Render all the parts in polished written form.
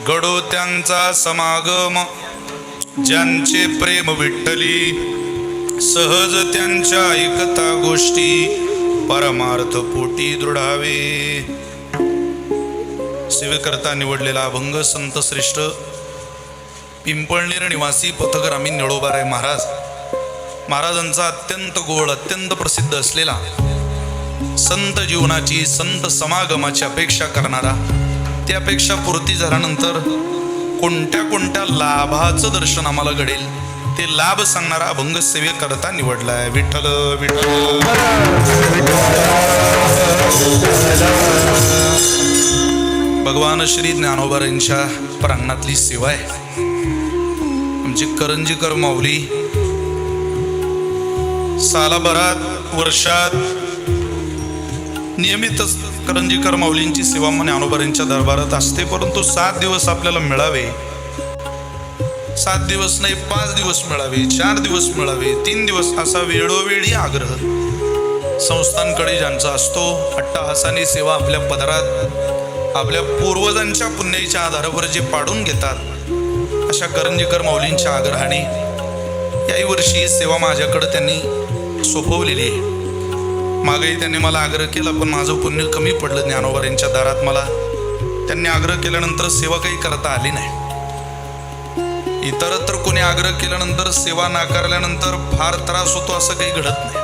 घडो त्यांचा समागम, ज्यांचे प्रेम विठ्ठली, सहज त्यांच्या ऐकता गोष्टी, परमार्थ पोटी दृढावे. सेवेकरता निवडलेला अभंग संत श्रेष्ठ पिंपळनेर निवासी पथग्रामी निळोबाराय महाराजांचा अत्यंत गोड, अत्यंत प्रसिद्ध असलेला, संत जीवनाची, संत समागमाची अपेक्षा करणारा, ती अपेक्षा पूर्ती झाल्यानंतर कोणत्या कोणत्या लाभाचं दर्शन आम्हाला घडेल ते लाभ सांगणारा अभंग सेवेकरता निवडलाय. विठ्ठल विठ्ठल. भगवान श्री ज्ञानोबारांच्या प्रांगणातली सेवा आहे. आमची करंजीकर माऊली सालाभरात, वर्षात नियमितच करंजीकर माऊलींची सेवा ज्ञानोबारांच्या दरबारात असते. परंतु 7 दिवस आपल्याला मिळावे, 7 दिवस नाही 5 दिवस मिळावे, 4 दिवस मिळावे, 3 दिवस, असा वेळोवेळी आग्रह संस्थांकडे ज्यांचा असतो. अट्टहासाने सेवा आपल्या पदरात आपल्या पूर्वजांच्या पुण्याच्या आधारावर जे पाडून घेतात, अशा करंजीकर माऊलींच्या आग्रहाने याही वर्षी सेवा माझ्याकडे त्यांनी सोपवलेली आहे. मागेही त्यांनी मला आग्रह केला, पण माझं पुण्य कमी पडलं. ज्ञानोबारांच्या दारात मला त्यांनी आग्रह केल्यानंतर सेवा काही करता आली नाही. इतरत्र कोणी आग्रह केल्यानंतर सेवा नाकारल्यानंतर फार त्रास होतो असं काही घडत नाही.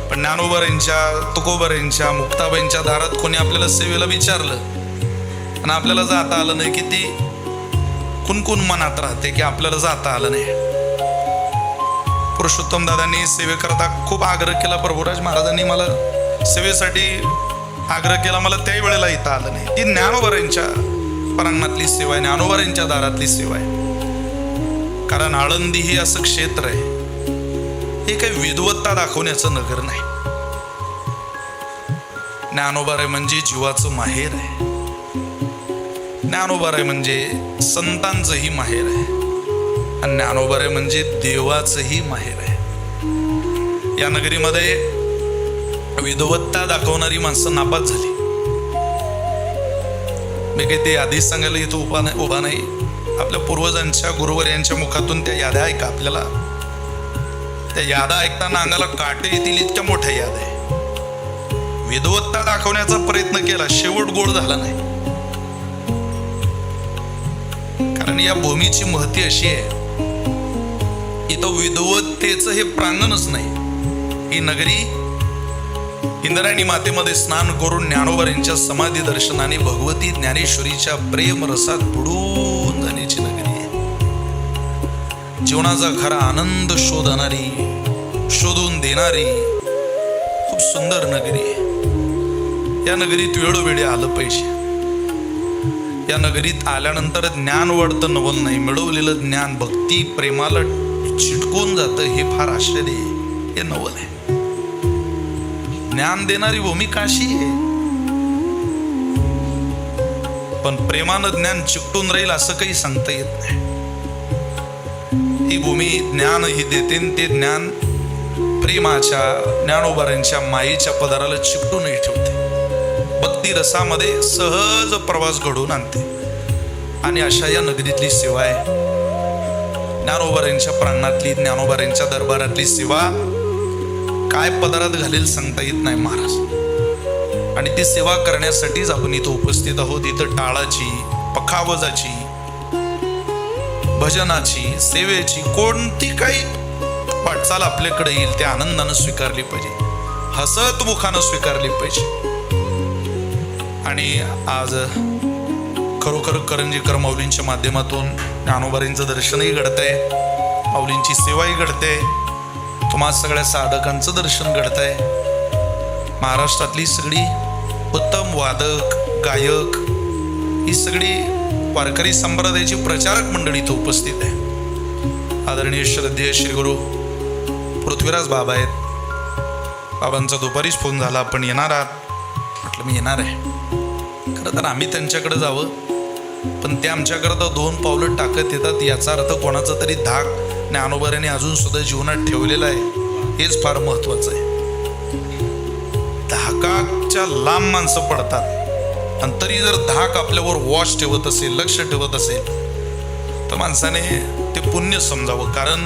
पण ज्ञानोबारांच्या, तुकोबारांच्या, मुक्ताबाईंच्या दारात कोणी आपल्याला सेवेला विचारलं आणि आपल्याला जाता आलं नाही, की ती कुणकुण मनात राहते की आपल्याला जाता आलं नाही. पुरुषोत्तम दादांनी सेवेकरता खूप आग्रह केला. प्रभुराज महाराजांनी मला सेवेसाठी आग्रह केला, मला त्याही वेळेला इथं आलं नाही. ती ज्ञानोबारांच्या प्रांगणातली सेवा आहे, ज्ञानोबारांच्या दारातली सेवा आहे. कारण आळंदी हे असं क्षेत्र आहे, हे काही विद्वत्ता दाखवण्याचं नगर नाही. ज्ञानोबाराय म्हणजे जीवाचं माहेर आहे. ज्ञानोबाराय म्हणजे संतांचंही माहेर आहे, आणि ज्ञानोबाराय म्हणजे देवाचंही माहेर आहे. या नगरीमध्ये विद्वत्ता दाखवणारी माणसं नापास झाली. मी काही ते आधीच सांगायला इथं उभा नाही. आपल्या पूर्वजांच्या, गुरुवर्यांच्या मुखातून त्या याद्या ऐका. आपल्याला त्या यादा ऐकताना अंगाला काटे येतील इतक्या मोठ्या याद आहे. विद्वत्ता दाखवण्याचा प्रयत्न केला, शेवट गोड झाला नाही. कारण या भूमीची महती अशी आहे, इथं विद्वत्तेचं हे प्रांगणच नाही. ही नगरी इंद्रायणी मातेमध्ये स्नान करून ज्ञानोबारांच्या समाधी दर्शनाने भगवती ज्ञानेश्वरीच्या प्रेम रसात बुडून जाण्याची नगरी आहे. जीवनाचा खरा आनंद शोधून देणारी खूप सुंदर नगरी आहे. या नगरीत वेळोवेळी आलं पाहिजे. या नगरीत आल्यानंतर ज्ञान वाढतं, नवल नाही. मिळवलेलं ज्ञान भक्ती प्रेमाला चिटकून जातं, हे फार आश्चर्य आहे, हे नवल आहे. ज्ञान देणारी भूमी काशी आहे, पण प्रेमानं ज्ञान चिकटून राहील असं काही सांगता येत नाही. ही भूमी ज्ञान ही देते, ते ज्ञान प्रेमाच्या, ज्ञानोबारांच्या मायेच्या पदाराला चिकटूनही ठेवते. भक्ती रसामध्ये सहज प्रवास घडवून आणते. आणि अशा या नगरीतली सेवा आहे, ज्ञानोबारांच्या प्रांगणातली, ज्ञानोबारांच्या दरबारातली सेवा. काय पदारात घालेल सांगता येत नाही महाराज. आणि ती सेवा करण्यासाठीच आपण इथं उपस्थित आहोत. इथं टाळाची, पखावजाची, भजनाची, सेवेची कोणती काही वाटचाल आपल्याकडे येईल त्या आनंदानं स्वीकारली पाहिजे, हसत मुखानं स्वीकारली पाहिजे. आणि आज खरोखर करंजीकर माऊलींच्या माध्यमातून ज्ञानोबारांचं दर्शनही घडतंय, माऊलींची सेवाही घडते, तुम्हा सगळ्या साधकांचं दर्शन घडतंय. महाराष्ट्रातली सगळी उत्तम वादक, गायक, ही सगळी वारकरी संप्रदायाची प्रचारक मंडळी इथं उपस्थित आहे. आदरणीय श्रद्धेय श्री गुरु पृथ्वीराज बाबा आहेत. बाबांचा दुपारीच फोन झाला, आपण येणार आहात? म्हटलं मी येणार आहे. खरं तर आम्ही त्यांच्याकडे जावं, पण ते आमच्याकरता 2 पावलं टाकत येतात. याचा अर्थ कोणाचा तरी धाक ज्ञानोबारांनी अजून सुद्धा जीवनात ठेवलेला आहे, हेच फार महत्वाचं आहे. धाकाच्या लांब माणसं पडतात, आणि तरी जर धाक आपल्यावर वॉच ठेवत असेल, लक्ष ठेवत असेल, तर माणसाने ते पुण्य समजावं. कारण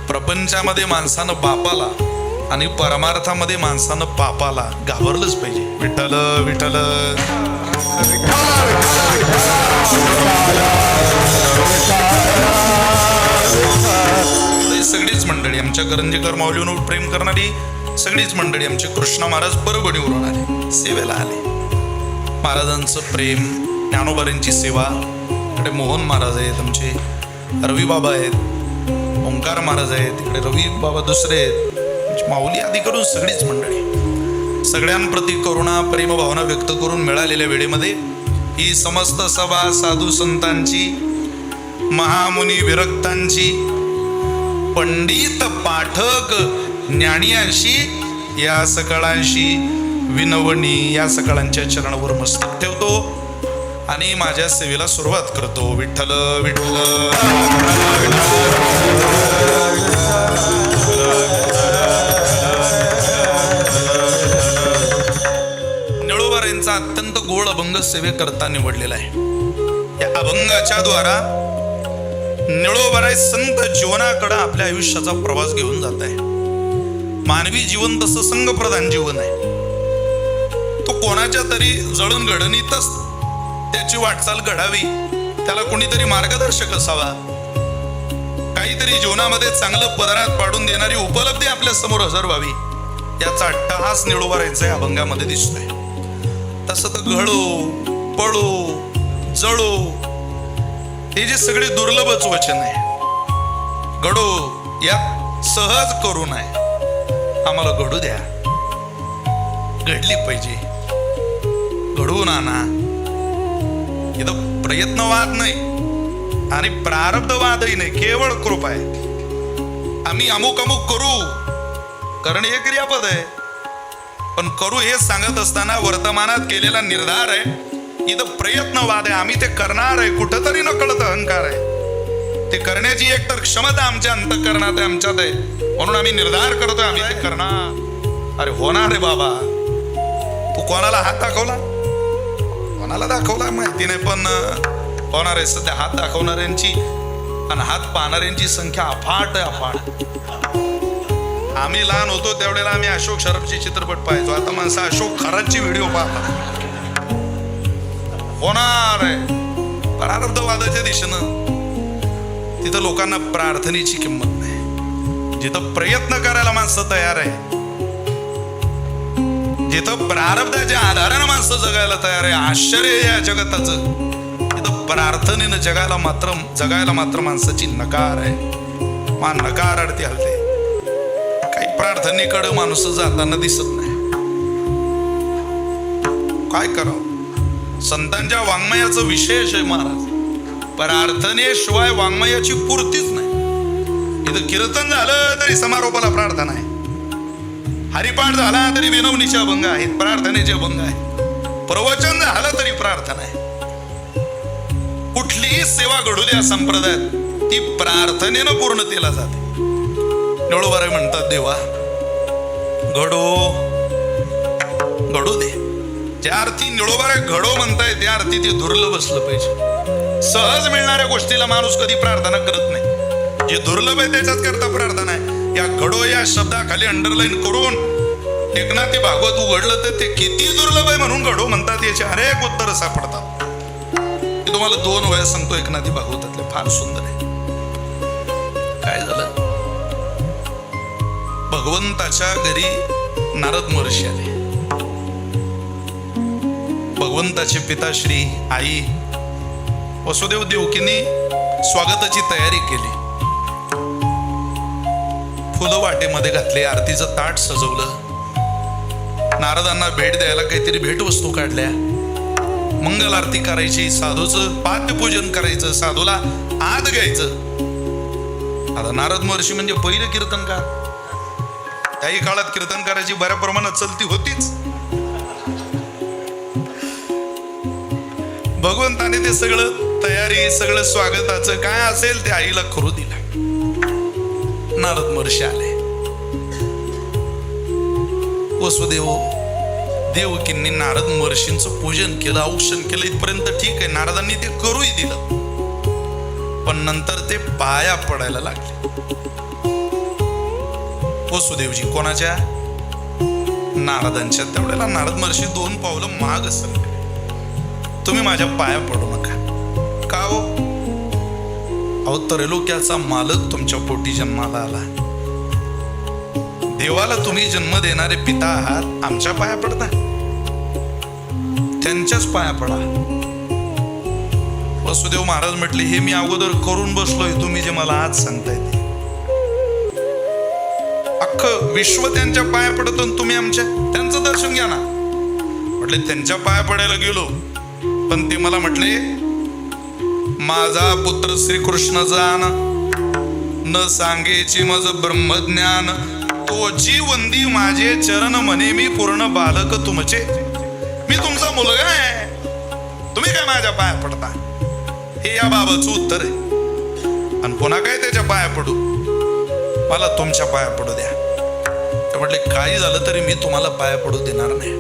प्रपंचामध्ये माणसानं बापाला आणि परमार्थामध्ये माणसानं पापाला घाबरलंच पाहिजे. विठ्ठल विठ्ठल. सगळीच मंडळी आमच्या करंजीकर माऊलीवर प्रेम करणारी सगळीच मंडळी आमचे कृष्णा महाराज परभणीवरून आले, सेवेला आले. महाराजांचं प्रेम, ज्ञानोबारांची सेवा. इकडे मोहन महाराज आहेत, आमचे रवी बाबा आहेत, ओंकार महाराज आहेत, इकडे रवी बाबा दुसरे आहेत, माऊली आदी करून सगळीच मंडळी. सगळ्यांप्रती करुणा प्रेम भावना व्यक्त करून मिळालेल्या वेळेमध्ये ही समस्त सभा साधू संतांची, महामुनी विरक्तांची, पंडित पाठक ज्ञानियांशी या सकळांशी विनवणी या सकळांच्या चरणावर मस्तक ठेवतो आणि माझ्या सेवेला सुरुवात करतो. विठ्ठल विठ्ठल. निळोबारांचा अत्यंत गोड अभंग सेवेकरता निवडलेला आहे. या अभंगाच्या द्वारा निळोबाराय संत जीवनाकडे आपल्या आयुष्याचा प्रवास घेऊन जात आहे. मानवी जीवन तसं संघप्रधान जीवन आहे. तो कोणाच्या तरी जळून घडणीतच त्याची वाटचाल घडावी, त्याला कोणीतरी मार्गदर्शक असावा, काहीतरी जीवनामध्ये चांगलं पदरात पाडून देणारी उपलब्धी आपल्या समोर हजर व्हावी, याचा अट्टहास निळोबारांचा या अभंगामध्ये दिसतोय. तसं तर घडो पळो जळो हे जे सगळे दुर्लभच वचन आहे. घडो यात सहज करू नये, आम्हाला घडू द्या, घडली पाहिजे, घडवून आणा. इथं प्रयत्नवाद नाही आणि प्रारब्धवादही नाही, केवळ कृपा आहे. आम्ही अमुक अमुक करू, कारण हे क्रियापद आहे, पण करू हे सांगत असताना वर्तमानात केलेला निर्धार आहे. इथं प्रयत्नवाद आहे, आम्ही ते करणार आहे. कुठंतरी नकळत अहंकार आहे, ते करण्याची एकतर क्षमता आमच्या अंतःकरणात आहे, आमच्यात आहे, म्हणून आम्ही निर्धार करतोय आम्ही ते करणार. अरे होणार आहे बाबा. तू कोणाला हात दाखवला, कोणाला दाखवला माहिती नाही, पण होणार आहे. सध्या हात दाखवणाऱ्यांची आणि हात पाहणाऱ्यांची संख्या अफाट आहे, अफाट. आम्ही लहान होतो त्यावेळेला आम्ही अशोक शरफचे चित्रपट पाहायचो. आता माणसं अशोक खरातची व्हिडिओ पाहतात. होणार आहे. प्रारब्धवादाच्या दिशेनं तिथं लोकांना प्रार्थनेची किंमत नाही. जिथं प्रयत्न करायला माणसं तयार आहे, जिथं प्रारब्धाच्या आधारानं माणसं जगायला तयार आहे, आश्चर्य या जगताचं, तिथं प्रार्थनेनं जगायला मात्र माणसाची नकार आहे. मान नकार अडती हलते. काही प्रार्थनेकडे माणूस जाताना दिसत नाही. काय करावं? संतांच्या वाङ्मयाचं विशेष आहे महाराज. प्रार्थनेशिवाय वाङ्मयाची पूर्तीच नाही. इथं कीर्तन झालं तरी समारोपाला प्रार्थना आहे, हरिपाठ झाला तरी विनवणीचे अभंग आहेत, प्रार्थनेचे अभंग आहेत, प्रवचन झालं तरी प्रार्थना आहे. कुठलीही सेवा घडू द्या संप्रदायात, ती प्रार्थनेनं पूर्णतेला जाते. निळोबाराय म्हणतात, देवा घडू दे. ज्या अर्थी निळोबाराय घडो म्हणताय त्या अर्थी ते दुर्लभ असलं पाहिजे. सहज मिळणाऱ्या गोष्टीला माणूस कधी प्रार्थना करत नाही. जे दुर्लभ आहे त्याच्याच करता प्रार्थना आहे. या घडो या शब्दाखाली अंडरलाईन करून एकनाथी भागवत उघडलं तर ते किती दुर्लभ आहे म्हणून घडो म्हणतात, याचे अनेक उत्तर सापडतात. मी तुम्हाला 2 वेळा सांगतो एकनाथी भागवतातले, फार सुंदर आहे. काय झालं? भगवंताच्या घरी नारद महर्षी आले. भगवंताचे पिताश्री आई वसुदेव देवकीने स्वागताची तयारी केली. फुलं वाटेमध्ये घातले, आरतीचं ताट सजवलं, नारदांना भेट द्यायला काहीतरी भेटवस्तू काढल्या, मंगल आरती करायची, साधूचं पाद्यपूजन करायचं, साधूला आत घ्यायचं. आता नारद महर्षी म्हणजे पहिलं कीर्तनकार. त्याही काळात कीर्तनकाराची बऱ्या प्रमाणात चलती होतीच. भगवंताने ते सगळं तयारी, सगळं स्वागताचं काय असेल ते आईला करू दिलं. नारद महर्षी आले. वसुदेव देवकींनी नारद महर्षींचं पूजन केलं, औक्षण केलं, इथपर्यंत ठीक आहे. नारदांनी ते करूही दिलं, पण नंतर ते पाया पडायला लागले. वसुदेवजी कोणाच्या? नारदांच्या. तेवढ्याला नारद महर्षी 2 पावलं माग सरकले. तुम्ही माझ्या पाया पडू नका. का हो? अहो, त्रैलोक्याचा मालक तुमच्या पोटी जन्माला आला. देवाला तुम्ही जन्म देणारे पिता आहात, आमच्या पाया पडता? त्यांच्याच पाया पडा. वसुदेव महाराज म्हटले, हे मी अगोदर करून बसलोय, तुम्ही जे मला आज सांगताय ते. अख्खं विश्व त्यांच्या पाया पडत, तुम्ही आमच्या. त्यांचं दर्शन घ्या ना. म्हटले त्यांच्या पाया पडायला गेलो, पण ते मला म्हटले, माझा पुत्र श्रीकृष्ण जान, न सांगेची मज ब्रह्मज्ञान, तो जी वंदी माझे चरण म्हणे, मी पूर्ण बालक तुमचे. मी तुमचा मुलगा आहे, तुम्ही काय माझ्या पाया पडता? हे या बाबाचं उत्तर आहे. आणि पुन्हा काय त्याच्या पाया पडू? मला तुमच्या पाया पडू द्या. ते म्हटले, काही झालं तरी मी तुम्हाला पाया पडू देणार नाही.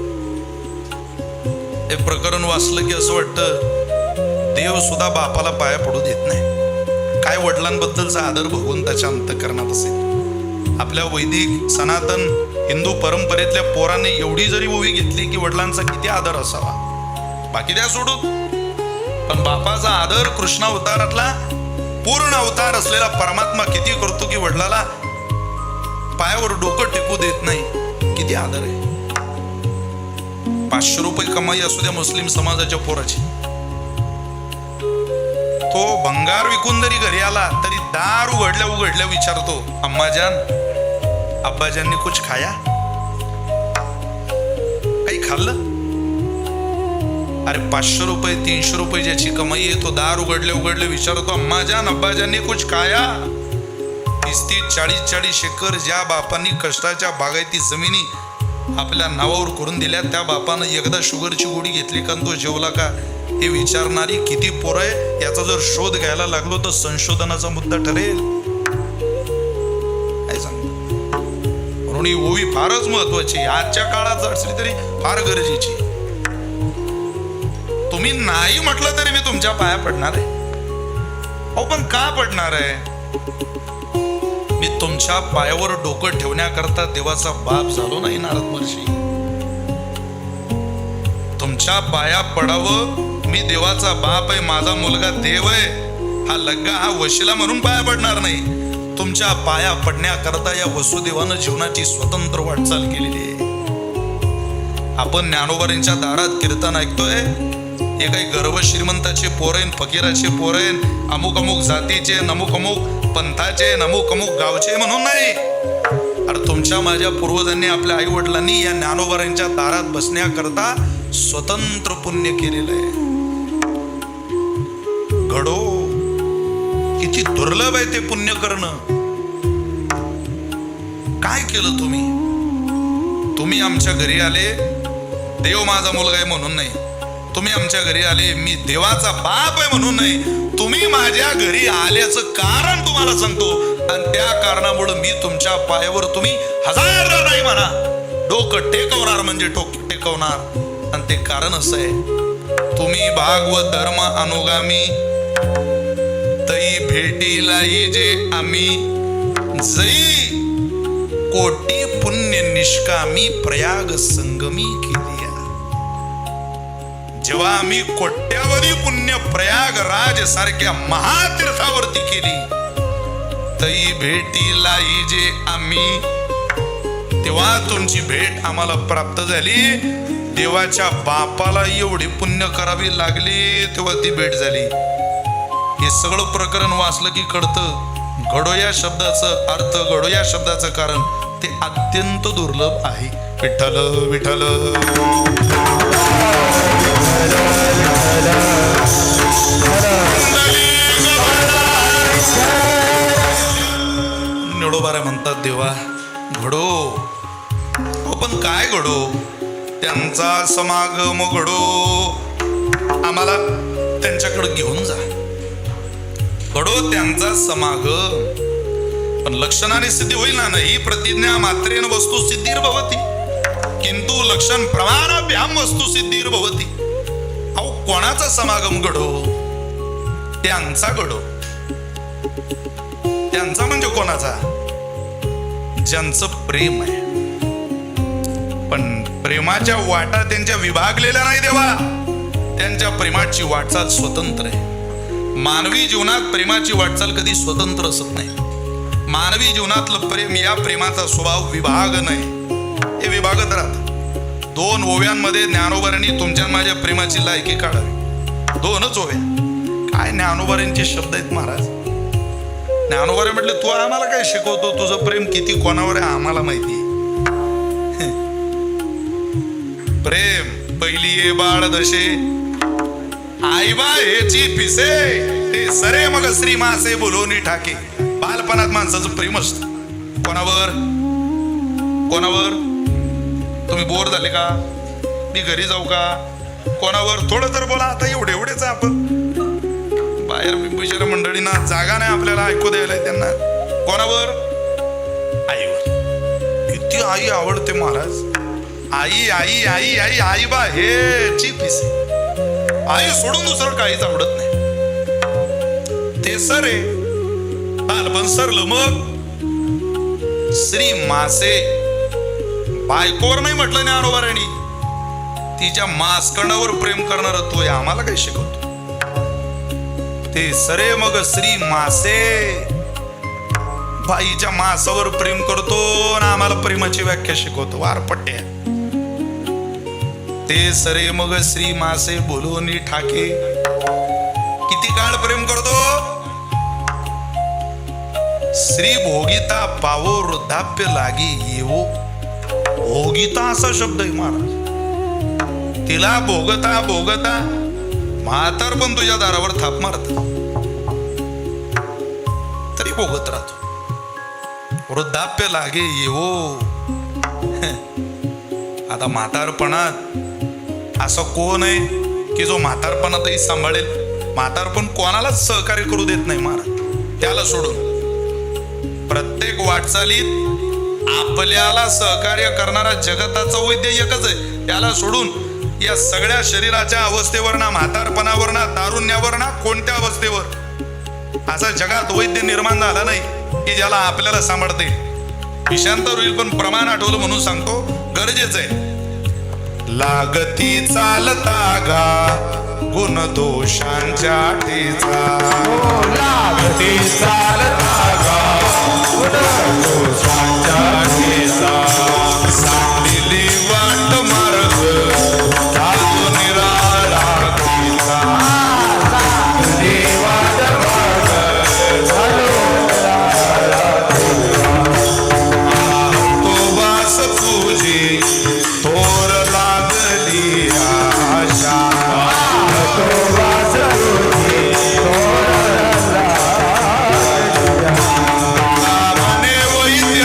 हे प्रकरण वाचलं की असं वाटतं देव सुद्धा बापाला पाया पडू देत नाही. काय वडिलांबद्दलचा आदर भगवंताच्या अंतःकरणात असेल. आपल्या वैदिक सनातन हिंदू परंपरेतल्या पोराने एवढी जरी ओवी घेतली की वडिलांचा किती आदर असावा, बाकी द्या सोडून, पण बापाचा आदर कृष्ण अवतारातला पूर्ण अवतार असलेला परमात्मा किती करतो की वडिलाला पायावर डोकं टेकू देत नाही. किती आदर आहे. 500 रुपये कमाई असू द्या मुस्लिम समाजाच्या पोराची, तो भंगार विकून जरी घरी आला तरी दार उघडल्या विचारतो, अम्माजान अब्बाजांनी कुछ खाया? काही खाल्लं? अरे 500 रुपये 300 रुपये ज्याची कमाई आहे तो दार उघडले विचारतो, अम्माजान अब्बाजांनी कुछ खाया? 30-30, 40-40 एकर ज्या बापांनी कष्टाच्या बागायती जमिनी आपल्या नावावर करून दिल्या, त्या बापानं एकदा शुगरची गोळी घेतली का तो जेवला का हे विचारणारी किती पोरं आहे. याचा जर शोध घ्यायला लागलो तर संशोधनाचा मुद्दा ठरेल. काय सांगतो? म्हणून ही ओवी फारच महत्वाची, आजच्या काळात असली तरी फार गरजेची. तुम्ही नाही म्हटलं तरी मी तुमच्या पाया पडणार आहे. अहो, पण का पडणार आहे? मी तुमच्या पायावर डोकं ठेवण्याकरता देवाचा बाप झालो नाही नारद महर्षी. तुमच्या पाया पडावं, मी देवाचा बाप आहे, माझा मुलगा देव आहे, हा लग्गा हा वशिला म्हणून पाया पडणार नाही. तुमच्या पाया पडण्याकरता या वसुदेवानं जीवनाची स्वतंत्र वाटचाल केलेली आहे. आपण ज्ञानोबांच्या दारात कीर्तन ऐकतोय, हे काही गर्भ श्रीमंताचे पोरेन, फकीराचे पोरेन, अमुक अमुक जातीचे, नमुक अमुक पंथाचे, नमुक अमुक गावचे म्हणून नाही. अरे तुमच्या माझ्या पूर्वजांनी, आपल्या आई वडिलांनी या ज्ञानोबांच्या दारात बसण्याकरता स्वतंत्र पुण्य केलेलं आहे. घडो, किती दुर्लभ आहे ते पुण्य करणं. काय केलं तुम्ही? तुम्ही आमच्या घरी आले, देव माझा मुलगा आहे म्हणून नाही. तुम्ही आमच्या घरी आले, मी देवाचा बाप आहे म्हणून नाही. तुम्ही माझ्या घरी आल्याचं कारण तुम्हाला सांगतो, आणि त्या कारणामुळे मी तुमच्या पायावर, तुम्ही 1000 नाही म्हणा, डोकं टेकवणार म्हणजे टेकवणार. आणि ते कारण असं आहे, तुम्ही भागवत धर्म अनुगामी, तई भेटीला जे आम्ही, जई कोटी पुण्य निष्कामी प्रयाग संगमी केली. जेव्हा आम्ही कोट्यावधी पुण्य प्रयागराज सारख्या महातीर्थावरती केली, तई भेटीला जे आम्ही, तेव्हा तुमची भेट आम्हाला प्राप्त झाली. देवाच्या बापाला एवढी पुण्य करावी लागली तेव्हा ती भेट झाली. हे सगळं प्रकरण वाचलं की कळतं, घडो या शब्दाचं अर्थ, घडो या शब्दाचं कारण ते अत्यंत दुर्लभ आहे. विठ्ठल विठ्ठल निडोबारा म्हणतात देवा घडो. पण काय घडो? त्यांचा समागम घडो, आम्हाला त्यांच्याकडे घेऊन जा. घडो त्यांचा समागम. पण लक्षणाने सिद्धी होईल ना, ही प्रतिज्ञा मात्रेन वस्तू सिद्धीर भवती. किंतु लक्षण प्रमाणाभ्याम वस्तू सिद्धीर भवती. अहो कोणाचा समागम घडो? त्यांचा घडो. त्यांचा म्हणजे कोणाचा? ज्यांचं प्रेम आहे. पण प्रेमाच्या वाटा त्यांच्या विभागलेल्या नाही देवा. त्यांच्या प्रेमाची वाटचाल स्वतंत्र आहे. मानवी जीवनात प्रेमाची वाटचाल कधी स्वतंत्र असत नाही. मानवी जीवनातलं प्रेम, या प्रेमाचा स्वभाव विभाग नाही, हे विभागत राहत. 2 ओव्यांमध्ये ज्ञानोबांनी तुमच्या माझ्या प्रेमाची लायकी काढावी. 2च ओव्या. काय ज्ञानोबांचे शब्द आहेत महाराज. ज्ञानोबा म्हटले तू आम्हाला काय शिकवतो? तुझं प्रेम किती कोणावर आहे आम्हाला माहिती. प्रेम पहिली ये बाळ दशे आईबा हेची पिसे ते सरे मग श्री मासे बोलवणी ठाके. बालपणात माणसाचं प्रेम असतं. कोणावर? कोणावर? तुम्ही बोर झाले का? मी घरी जाऊ का? कोणावर? थोडं तर बोला. आता एवढेच आपण बाहेर बिंबीच्या मंडळींना जागा नाही आपल्याला ऐकू द्यायला त्यांना. कोणावर? आईवर. किती आई आवडते महाराज. आई आई आई आई आई बा हे ची पिसे. आई सोडून दुसरं काहीच आवडत नाही. ते सर आहे. बालपण सरलं. मग श्री मासे बायकोवर नाही म्हटलं ज्ञानोबांनी. तिच्या मास्कणावर प्रेम करणार तो आम्हाला काही शिकवतो. ते सरे मग श्री मासे बाईच्या मासावर प्रेम करतो आणि आम्हाला प्रेमाची व्याख्या शिकवतो. वारपट्ट्या. ते सरे मग श्री मासे बोलवणी ठाके. किती काळ प्रेम करतो? श्री भोगिता पावो वृद्धाप्य लागी येवो. भोगिता असा शब्द आहे महाराज. तिला भोगता भोगता म्हातार पण तुझ्या दारावर थाप मारत तरी भोगत राहतो. वृद्धाप्य लागे येवो. आता म्हातारपणात असं कोण आहे की जो म्हातारपणातही सांभाळेल? म्हातारपण कोणालाच सहकार्य करू देत नाही महाराज. त्याला सोडून प्रत्येक वाटचालीत आपल्याला सहकार्य करणारा जगताचा वैद्य एकच आहे. त्याला सोडून या सगळ्या शरीराच्या अवस्थेवर ना, म्हातारपणावर ना, तारुण्यावर ना, कोणत्या अवस्थेवर असा जगात वैद्य निर्माण झाला नाही की ज्याला आपल्याला सांभाळते. विषांतर होईल पण प्रमाण आठवलं म्हणून सांगतो. गरजेचं आहे. लागती चालता गा गुण दोषांच्या ठेचा. लागती चालता गा गुण दोषांच्या ठेचा. सांगलेली वाट मार्ग चालतो निराळा गीता. देवाद मार्ग झालो तो वास तुझी थोर लागली आशा. तो वास तुझी थोर लागली. म्हणे वैद्य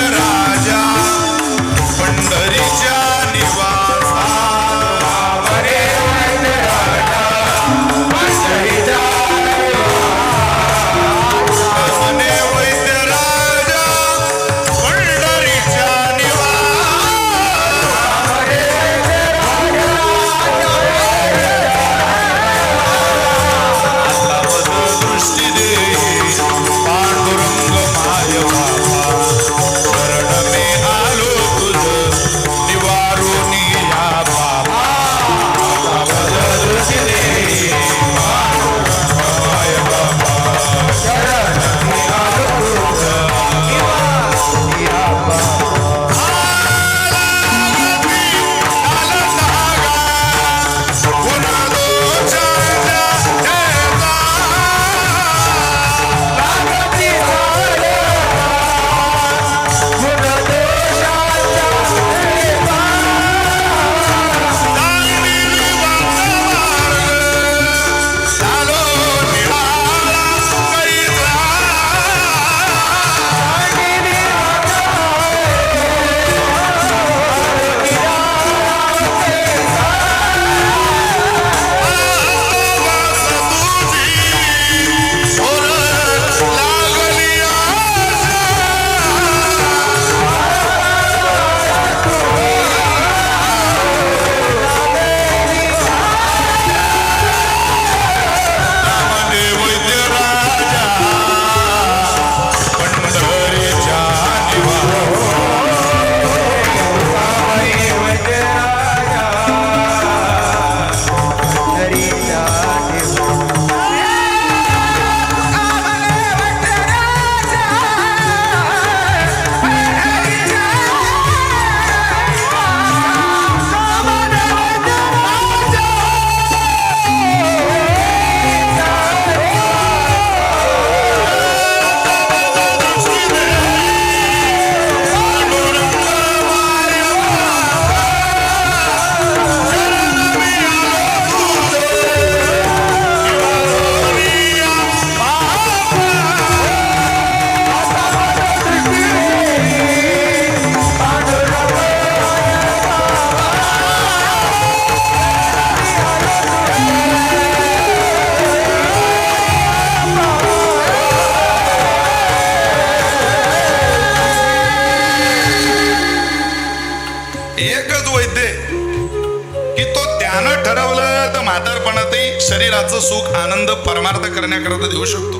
म्हातारपणातही शरीराचं सुख आनंद परमार्थ करण्याकरता देऊ शकतो.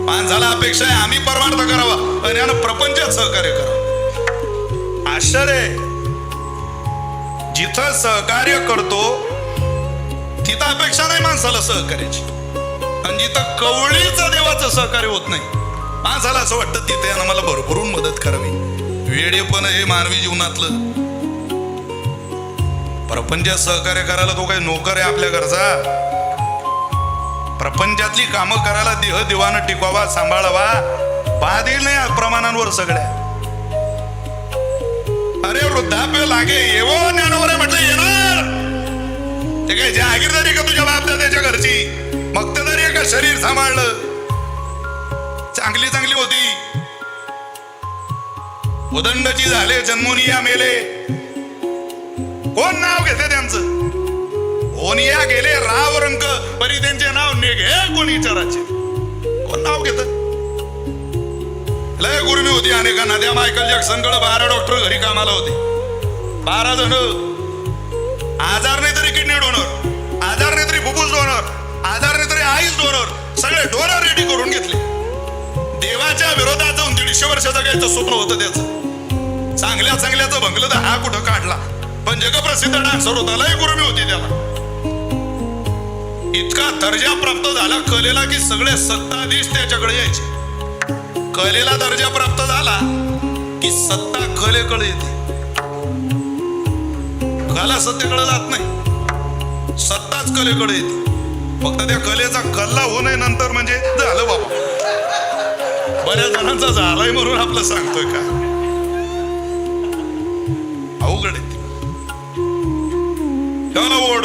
माणसाला अपेक्षा आहे आम्ही परमार्थ करावा आणि यानं प्रपंचात सहकार्य करावं. आश्चर्य आहे, जिथं सहकार्य करतो तिथं अपेक्षा नाही माणसाला सहकार्याची, आणि जिथं कवळीचं देवाचं सहकार्य होत नाही माणसाला असं वाटतं तिथे यानं मला भरभरून मदत करावी. वेडेपण हे मानवी जीवनातलं. प्रपंचात सहकार्य करायला तो काही नोकर आहे आपल्या घरचा? प्रपंचातली कामं करायला देह देवानं टिकवावा, सांभाळावा, बाधील नाही प्रमाणांवर सगळ्या. अरे वृद्धाप्य लागे येवो ज्ञानवर आहे म्हटलं येणार. ते काय जहागीरदारी का तुझ्या बाप दादाच्या घरची? मक्तेदारी आहे का शरीर सांभाळलं? चांगली चांगली होती, उदंडची झाले जन्मोनिया मेले. कोण नाव घेते त्यांचं? ओनिया गेले राव रंक परी त्यांचे नाव निघे कोणी विचाराचे? कोण नाव घेत? लय गुरमी होती अनेकांना. त्या मायकल जॅक्सनकडे 12 डॉक्टर घरी कामाला होते. 12 जण. आजार नाही तरी किडनी डोनर, आजार नाही तरी फुफ्फुस डोनर, आजार नाही तरी आईस डोनर, सगळे डोनर रेडी करून घेतले. देवाच्या विरोधात जाऊन 150 वर्ष जगायचं स्वप्न होतं त्याचं. चांगल्या चांगल्याचं भंगलं तर हा कुठं काढला, पण जगप्रसिद्ध डान्सर होता. लय गुरमी होती त्याला. इतका दर्जा प्राप्त झाला कलेला की सगळे सत्ताधीश त्याच्याकडे यायचे. कलेला दर्जा प्राप्त झाला की सत्ता कलेकडे येते. कला सत्तेकडे जात नाही, सत्ताच कलेकडे येते. फक्त त्या कलेचा कल्ला होऊ नये नंतर म्हणजे झालं बाबा. बऱ्याच जणांचा झालाय म्हणून आपलं सांगतोय का? अवघड आहे. ओढ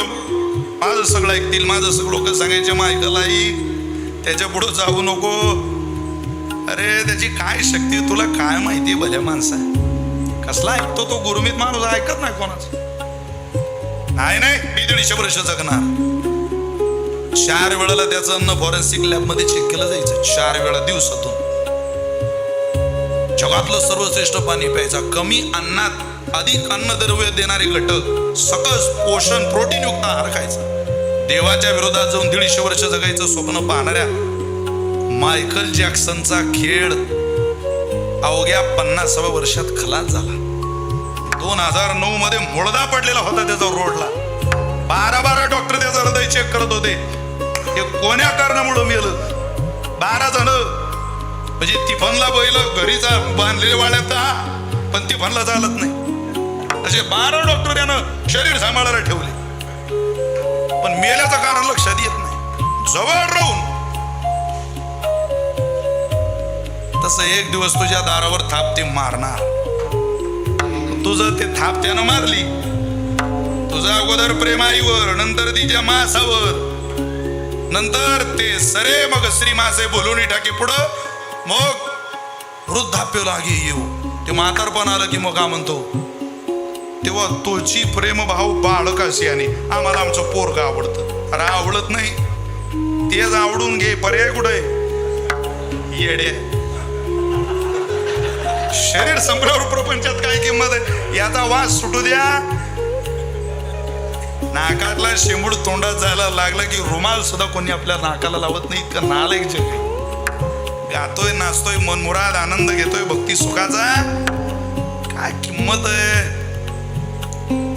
माझं सगळं ऐकतील, माझं सगळं लोक सांगायचे मायकल आई त्याच्या पुढे जाऊ नको. अरे त्याची काय शक्ती तुला काय माहिती? भल्या माणसा कसला ऐकतो तो? गुरुमीत माणूस ऐकत नाही कोणाचं. नाही नाही मी 150 वर्ष जगणार. 4 वेळेला त्याचं अन्न फॉरेन्सिक लॅब मध्ये चेक केलं जायचं. 4 वेळा दिवसातून. जगातलं सर्वश्रेष्ठ पाणी प्यायचा. कमी अन्नात अधिक अन्नद्रव्य देणारे घटक, सकस पोषण प्रोटीन युक्त आहार खायचा. देवाच्या विरोधात जाऊन 150 वर्ष जगायचं स्वप्न पाहणाऱ्या मायकल जॅक्सनचा खेळ अवघ्या 50व्या वर्षात खलास झाला. 2009 मध्ये मुळदा पडलेला होता त्याचा रोडला. 12 डॉक्टर त्याचं हृदय चेक करत होते. हे कोण्या कारणामुळे मेलं? 12 जण. म्हणजे तिफनला बैल घरीचा बांधलेले वाड्यात, पण तिफनला चालत नाही. असे 12 डॉक्टर त्यानं शरीर सांभाळायला ठेवले, पण मेल्याचं कारण लक्षात येत नाही. जवळ राहून तसं एक दिवस तुझ्या दारावर थापते मारणार. तुझं ते थाप त्यानं मारली. तुझं अगोदर प्रेम आईवर, नंतर तिच्या मासावर, नंतर ते सरे मग श्री मासे बोलून टाकी पुढं. मग वृद्धाप्य लागे येऊ. ते म्हातारपण आलं की मग का म्हणतो तेव्हा तोची प्रेम भाव बाळकाशी आणि आम्हाला आमचं पोरगं आवडतं. अरे आवडत नाही तेच आवडून घे, पर्याय कुठे? येडे शरीर संपल्यावर प्रपंचात काय किंमत आहे? याचा वास सुटू द्या. नाकातला शेंबूड तोंडात जायला लागला की रुमाल सुद्धा कोणी आपल्या नाकाला लावत नाही. इतकं नालायक जग आहे. गातोय, नाचतोय, मनमुराद आनंद घेतोय भक्ती सुखाचा. काय किंमत आहे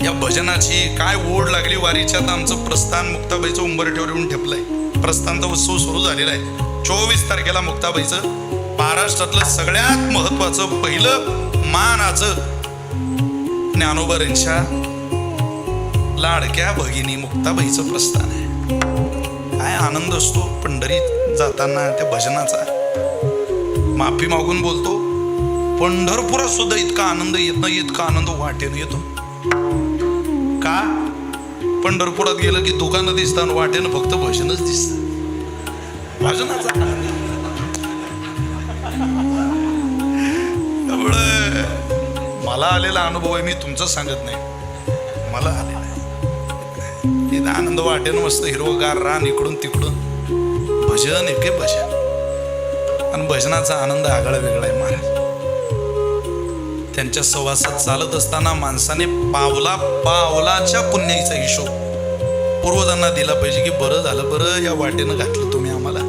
या भजनाची? काय ओढ लागली वारीच्यात. आमचं प्रस्थान मुक्ताबाईचं उंबरठ्यावर येऊन ठेपलंय. प्रस्थानाचा उत्सव सुरू झालेला आहे. 24 तारखेला मुक्ताबाईचं महाराष्ट्रातलं सगळ्यात महत्वाचं पहिलं मानाचं ज्ञानोबा लाडक्या भगिनी मुक्ताबाईचं प्रस्थान आहे. काय आनंद असतो पंढरीत जाताना त्या भजनाचा. माफी मागून बोलतो, पंढरपुरात सुद्धा इतका आनंद येत नाही, इतका आनंद वाटेनं येतो. का? पंढरपुरात गेलं की दुकानं दिसतात, वाटेनं फक्त भजनच दिसत. भजनाचा मला आलेला अनुभव आहे, मी तुमचं सांगत नाही. मला आलेला आहे. इथं आनंद वाटेनं मस्त हिरवगार रान, इकडून तिकडून भजन, एके भजन. आणि भजनाचा आनंद आगळा वेगळा आहे महाराज. त्यांच्या सहवासात चालत असताना माणसाने पावला पावलाच्या पुण्याचा हिशोब पूर्वजांना दिला पाहिजे की बरं झालं, बरं या वाटेनं घातलं तुम्ही आम्हाला.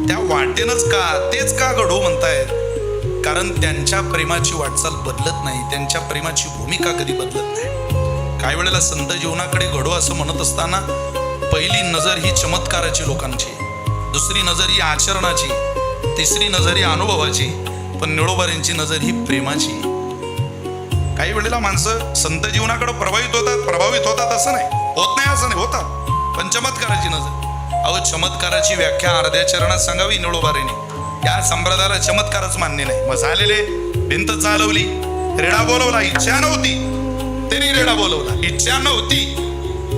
त्या वाटेनंच का, तेच का घडो म्हणतायत? कारण त्यांच्या प्रेमाची वाटचाल बदलत नाही, त्यांच्या प्रेमाची भूमिका कधी बदलत नाही. काही वेळेला संत जीवनाकडे घडो असं म्हणत असताना पहिली नजर ही चमत्काराची लोकांची, दुसरी नजर ही आचरणाची, तिसरी नजर ही अनुभवाची, पण निळोबारींची नजर ही प्रेमाची. काही वेळेला माणसं संत जीवनाकडे प्रभावित होतात असं नाही, होत नाही असं नाही, होतात, पण चमत्काराची नजर. अहो चमत्काराची व्याख्या अर्ध्या चरणात सांगावी निळोबारीने. या संप्रदायाला चमत्कारच मान्य नाही. मग झालेले भिंत चालवली, रेडा बोलवला, इच्छा नव्हती तरी रेडा बोलवला, इच्छा नव्हती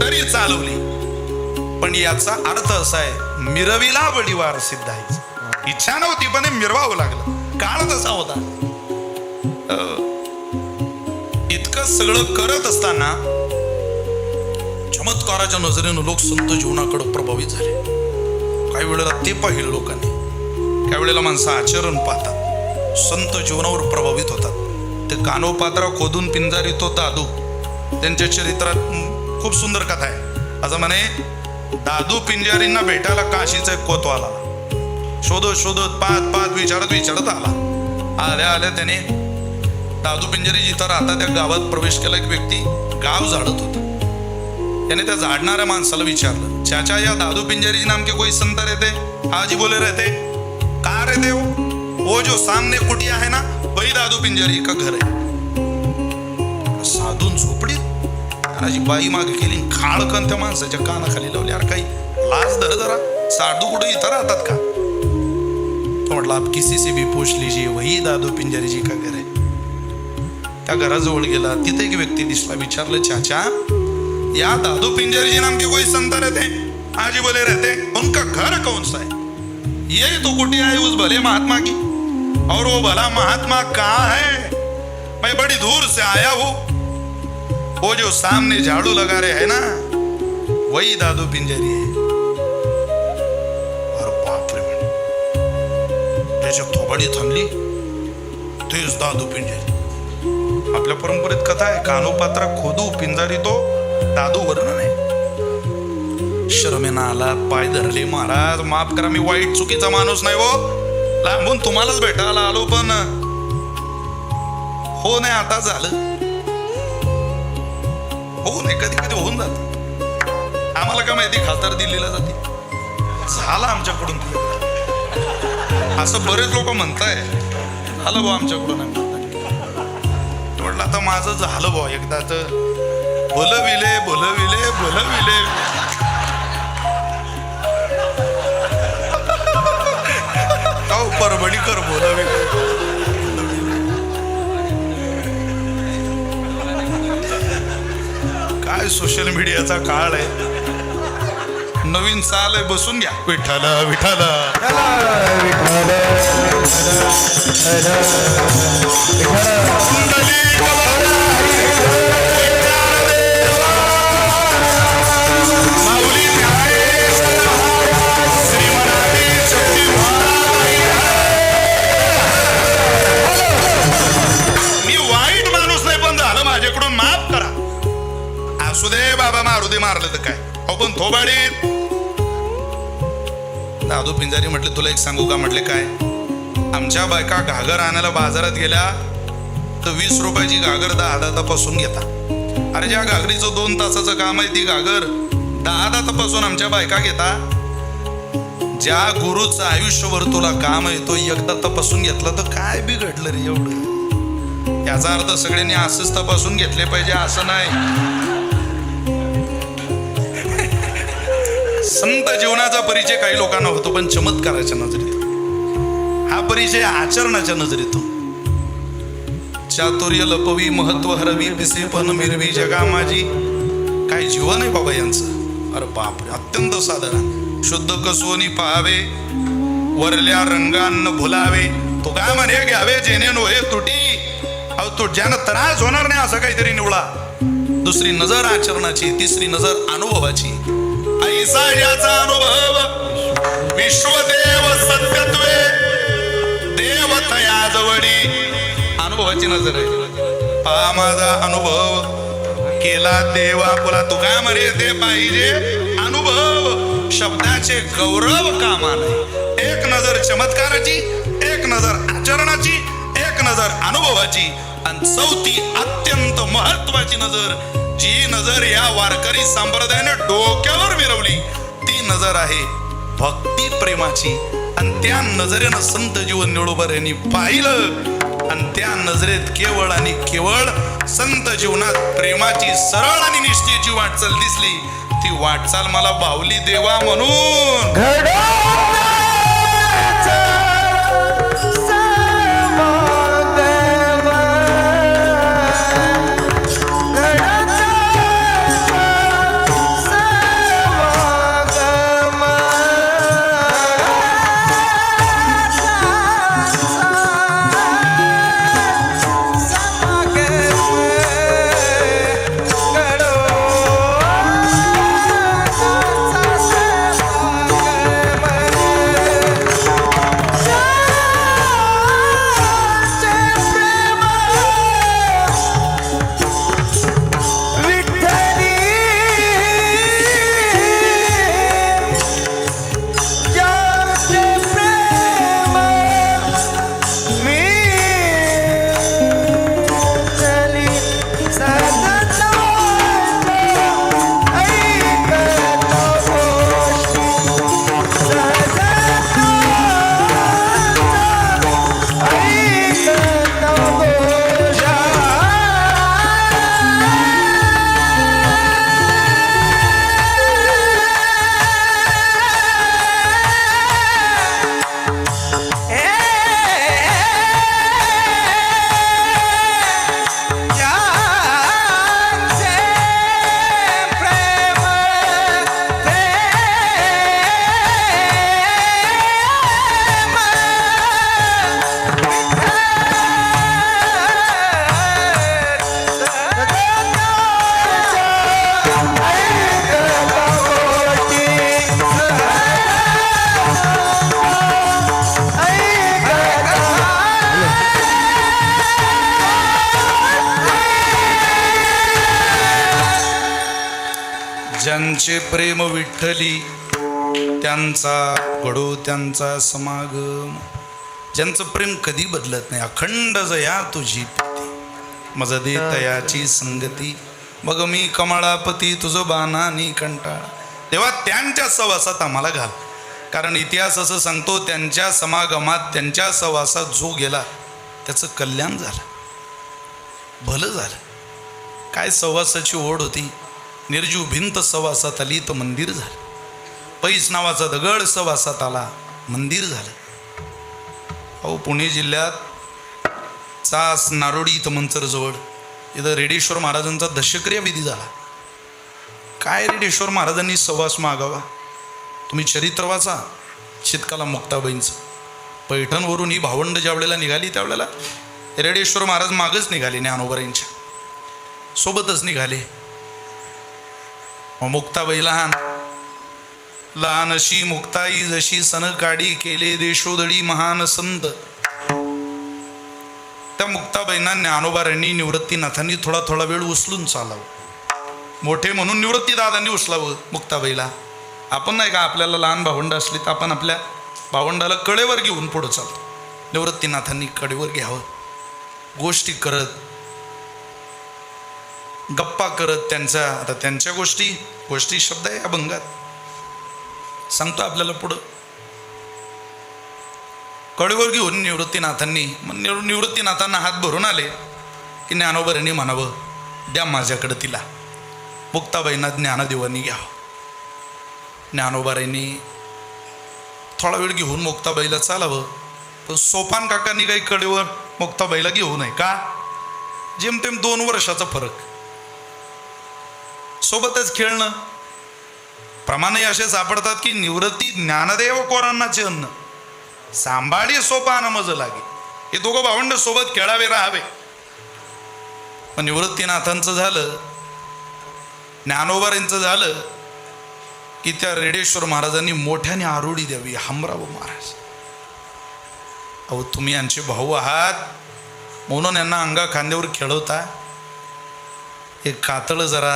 तरी चालवली. पण याचा अर्थ असा आहे, मिरविला बडीवार सिद्ध आहे. इच्छा नव्हती पण मिरवावं लागलं, काळ तसा होता. इतकं सगळं करत असताना चमत्काराच्या नजरेनं लोक संत जीवनाकडे प्रभावित झाले. काही वेळेला ते पाहिलं लोकांनी, काही वेळेला माणसं आचरण पाहतात, संत जीवनावर प्रभावित होतात. ते कानोपात्रा खोदून पिंजारी तो दादू, त्यांच्या चरित्रात खूप सुंदर कथा आहे. असं म्हणे, दादू पिंजारींना भेटायला काशीचा एक कोतवाला शोधत शोधत पाहत विचारत आल्या आल्या त्याने दादू पिंजारी जिथं राहता त्या गावात प्रवेश केला. एक व्यक्ती गाव झाडत होता. त्याने त्या झाडणाऱ्या माणसाला विचारलं, चाचा या दादू पिंजारी नाम के कोई संत रहते? हाँ जी बोले रहते. कहाँ रहते हो? वो जो सामने कुटिया है ना, वही दादू पिंजारी का घर है. साधून झोपडीत आणि बाई मागे केली, खाळकन त्या माणसाच्या कानाखाली लावली. अरे काही लाज धर जरा, साधू कुठे इथं राहतात का? तो म्हटलं, आप किसी से भी पूछ लीजिए, वही दादू पिंजारी जी का घर है. त्या घराजवळ गेला, तिथे एक व्यक्ती दिसला. विचारलं, चाचा या दादू पिंजारी जी नाम के कोई संत रहते? हाँ जी बोले रहते. उनका घर कौन सा है? ये तो कुटिया है उस भले महात्मा की. और वो भला महात्मा कहाँ है? मैं बड़ी दूर से आया हूँ. वो जो सामने झाड़ू लगा रहे हैं ना, वही दादू पिंजारी है. अरे बाप रे, त्याच्या थोबाडी थांबली, तेच दादू पिंजारी. आपल्या परंपरेत कथा आहे, कानोपात्रा खोदू पिंजारी तो दादू वर्णन आहे. शरमेना आला, पाय धरले, महाराज माफ करा, मी वाईट चुकीचा माणूस नाही हो, लांबून तुम्हालाच भेटायला आलो, पण हो नाही आता झालं. हो नाही, कधी कधी होऊन जात. आम्हाला का माहिती, खातर दिलेला जाते, झालं आमच्याकडून. असं बरेच लोक म्हणताय, झालं भाऊ आमच्याकडून. म्हटलं आता माझं झालं भाऊ एकदाच. बोलविले परभणीकर बोलविले. काय सोशल मीडियाचा काळ आहे, नवीन चाल आहे, बसून घ्या. विठ्ठल विठ्ठल मी वाईट माणूस नाही, पण झालं माझ्याकडून, माफ करा. असू दे बाबा, मारू दे, मारलं तर काय, हो पण थोबाडीत. दादू पिंजारी म्हटले, तुला एक सांगू का? म्हटले काय? आमच्या बायका घागर आणायला बाजारात गेल्या तर 20 रुपयाची घागर 10 तपासून घेता. अरे ज्या घागरीचं 2 तासाचं काम आहे, ती घागर 10 तपासून आमच्या बायका घेता. ज्या गुरुचं आयुष्यभर तुला काम आहे, तो एकदा तपासून घेतला तर काय बिघडलं रे एवढं? याचा अर्थ सगळ्यांनी असंच तपासून घेतले पाहिजे असं नाही. संत जीवनाचा परिचय काही लोकांना होतो, पण चमत्काराच्या नजरेत. हा परिचय आचरणाच्या नजरेतून. चातुर्य लपवी, महत्व हरवी, पिसे पण मिरवी, जगा माझी. काय जीवन आहे बाबा यांचं. अरे बापरे, अत्यंत साधारण. शुद्ध कसोनी पाहावे, वरल्या रंगांना भुलावे. तो काय म्हणे, घ्यावे जेणे नोहे तुटी. अहो तो ज्यानं त्रास होणार नाही असं काहीतरी निवडा. दुसरी नजर आचरणाची, तिसरी नजर अनुभवाची. ऐसा याचा अनुभव विश्वदेव सत्यत्वे देवतया जवळी. अनुभवाची नजर आहे. हा माझा अनुभव केला देवा पुला तुका मरे ते पाहिजे अनुभव शब्दाचे गौरव कामा नाही एक नजर चमत्काराची एक नजर आचरणाची एक नजर अनुभवाची आणि चौथी अत्यंत महत्वाची नजर जी नजर या वारकरी संप्रदायाने डोक्यावर मिरवली ती नजर आहे भक्ती प्रेमाची आणि त्या नजरेनं संत जीवन निळोबर यांनी पाहिलं आणि त्या नजरेत केवळ आणि केवळ संत जीवनात प्रेमाची सरळ आणि निष्ठेची वाटचाल दिसली ती वाटचाल मला बाहुली देवा म्हणून ज्यांचे प्रेम विठ्ठली त्यांचा घडो त्यांचा समागम ज्यांचं प्रेम कधी बदलत नाही अखंड जया तुझी मज दे तयाची संगती मग मी कमळापती तुझं बाणानी कंटाळा तेव्हा त्यांच्या सहवासात आम्हाला घाल कारण इतिहास असं सांगतो त्यांच्या समागमात त्यांच्या सहवासात जो गेला त्याचं कल्याण झालं भलं झालं काय सहवासाची ओढ होती निर्जीव भिंत सहवासात आली तर मंदिर झालं पैस नावाचा दगड सहवासात आला मंदिर झालं अहो पुणे जिल्ह्यात चास नारोडी इथं मंचरजवळ इथं रेडेश्वर महाराजांचा दशक्रिया विधी झाला काय रेडेश्वर महाराजांनी सहवास मागावा तुम्ही चरित्र वाचा शीतकाला मुक्ताबाईंचं पैठणवरून ही भावंड ज्या वेळेला निघाली त्यावेळेला रेडेश्वर महाराज मागच निघाले ज्ञानोबरांच्या सोबतच निघाले मुक्ताबाई लहान लहान अशी मुक्ताई जशी सनकाडी केले देशोदडी महान संत त्या मुक्ताबाईंना ज्ञानोबारांनी निवृत्तीनाथांनी थोडा थोडा वेळ उचलून चालावं मोठे म्हणून निवृत्ती दादांनी उचलावं मुक्ताबाईला आपण नाही का आपल्याला लहान भावंड असली तर आपण आपल्या भावंडाला कडेवर घेऊन पुढं चालतो निवृत्तीनाथांनी कडेवर घ्यावं गोष्टी करत गप्पा करत त्यांच्या आता त्यांच्या गोष्टी शब्द आहे अभंगात सांगतो आपल्याला पुढं कडेवर घेऊन निवृत्तीनाथांनी निवृत्तीनाथांना हात भरून आले की ज्ञानोबरांनी म्हणावं द्या माझ्याकडं तिला मुक्ताबाईंना ज्ञानदेवांनी घ्यावं ज्ञानोबारांनी थोडा वेळ घेऊन मुक्ताबाईला चालावं पण सोपान काकांनी काही कडेवर मुक्ताबाईला घेऊ नये का जेमतेम 2 वर्षाचा फरक सोबतच खेळणं प्रमाणे असे सापडतात की निवृत्ती ज्ञानदेव कोरांनाचे अन्न सांभाळी सोपान मज लागे हे दोघं भावंड सोबत खेळावे राहावे पण निवृत्तीनाथांचं झालं ज्ञानोबारांचं झालं की त्या रेडेश्वर महाराजांनी मोठ्याने आरोडी द्यावी हमराव महाराज अहो तुम्ही यांचे भाऊ आहात म्हणून यांना अंगा खांद्यावर खेळवता हे कातळ जरा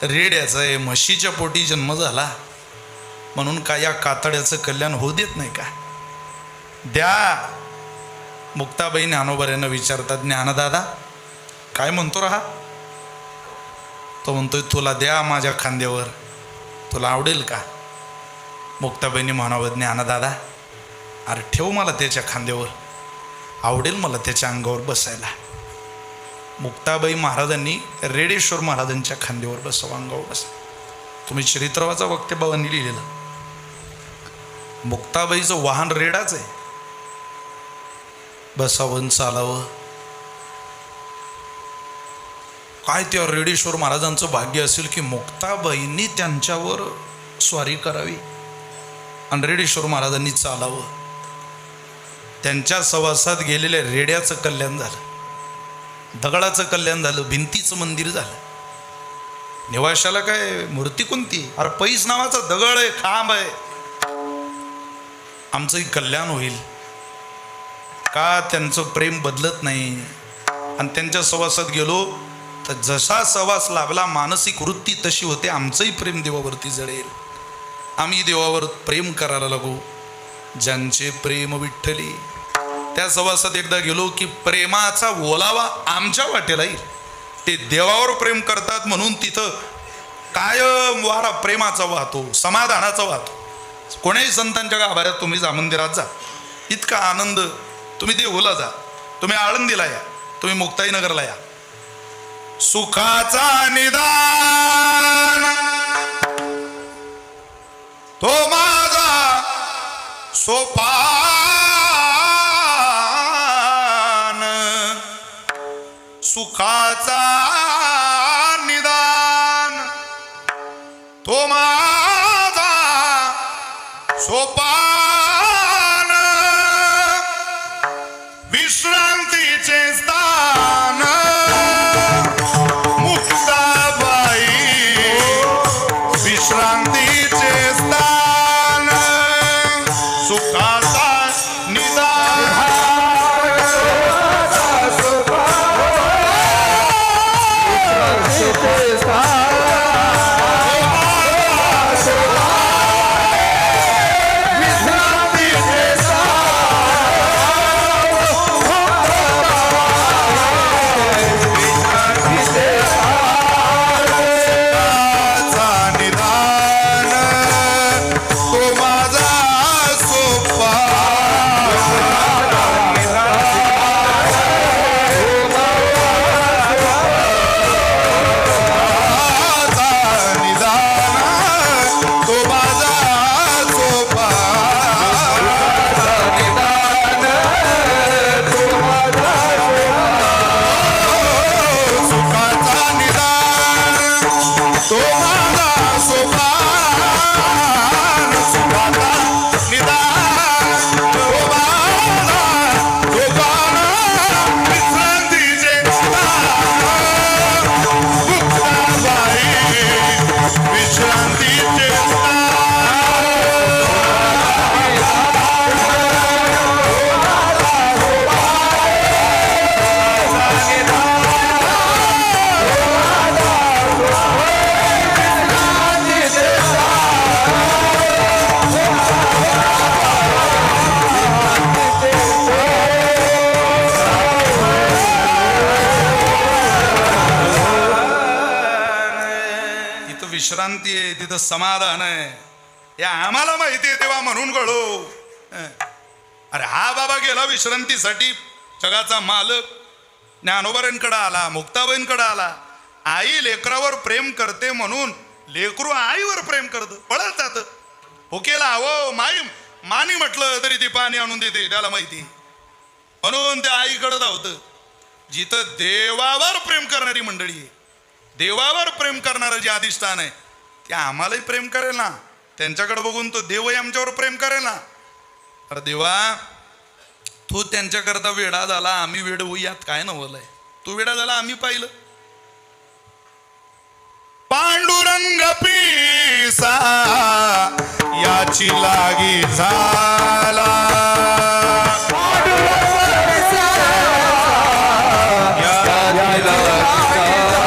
रेड्याचं आहे, म्हशीच्या पोटी जन्म झाला म्हणून का या कातड्याचं कल्याण होऊ देत नाही का? द्या. मुक्ताबाई ज्ञानोबा विचारतात, ज्ञानदादा काय म्हणतो राहा? तो म्हणतोय, तुला द्या माझ्या खांद्यावर, तुला आवडेल का? मुक्ताबाईंनी म्हणावं, ज्ञानदादा अरे ठेव मला त्याच्या खांद्यावर, आवडेल मला त्याच्या अंगावर बसायला. मुक्ताबाई महाराजांनी रेडेश्वर महाराजांच्या खांद्यावर बसवा, अंगावर बसा. तुम्ही चरित्रवाचा वक्तव्याने लिहिलेलं. मुक्ताबाईचं वाहन रेडाच आहे. बसावं चालावं. काय त्या रेडेश्वर महाराजांचं भाग्य असेल की मुक्ताबाईंनी त्यांच्यावर स्वारी करावी आणि रेडेश्वर महाराजांनी चालावं. त्यांच्या सहवासात गेलेल्या रेड्याचं कल्याण झालं, दगडाचं कल्याण झालं, भिंतीचं मंदिर झालं. निवाशाला काय मूर्ती कोणती? अरे पैस नावाचा दगड आहे, खांब आहे. आमचंही कल्याण होईल का? त्यांचं प्रेम बदलत नाही. आणि त्यांच्या सहवासात गेलो तर जसा सहवास लाभला मानसिक वृत्ती तशी होते. आमचंही प्रेम देवावरती जळेल. आम्ही देवावर प्रेम करायला लागू. ज्यांचे प्रेम विठ्ठली. त्या सहवासात एकदा गेलो की प्रेमाचा ओलावा आमच्या वाटेला येईल. ते देवावर प्रेम करतात म्हणून तिथं कायम वारा प्रेमाचा वाहतो, समाधानाचा वाहतो. कोणाही संतांच्या गाभाऱ्यात तुम्ही जा, मंदिरात जा, इतका आनंद. तुम्ही देहूला जा, तुम्ही आळंदीला या, तुम्ही मुक्ताईनगरला या. सुखाचा निदान तो माझा सोपान, सुखाचा निदान तो माझा सोपान, विश्रांतीचे स्थान मुक्ताबाई, विश्रांतीचे स्थान सुखाचा निदान. विश्रांती आहे, तिथं समाधान आहे. या आम्हाला माहिती आहे तेव्हा म्हणून कळो. अरे हा बाबा गेला विश्रांतीसाठी, जगाचा मालक ज्ञानोबांकडे आला, मुक्ताबाईंकडे आला. आई लेकरावर प्रेम करते म्हणून लेकरू आईवर प्रेम करतं, पळत जातं. भुकेला हो माई मानी म्हटलं तरी ती पाणी आणून देते, त्याला माहिती. म्हणून त्या आईकडे धावतं. जिथं देवावर प्रेम करणारी मंडळी आहे, देवावर प्रेम करणारं जे अधिष्ठान आहे ते आम्हालाही प्रेम करेल ना. त्यांच्याकडे बघून तो देवही आमच्यावर प्रेम करेल ना. अरे देवा, तू त्यांच्याकरता वेडा झाला, आम्ही वेड होऊ यात काय नवलंय? तू वेडा झाला आम्ही पाहिलं. पांडुरंग पिसा याची लागी झाला, याची लागी झाला.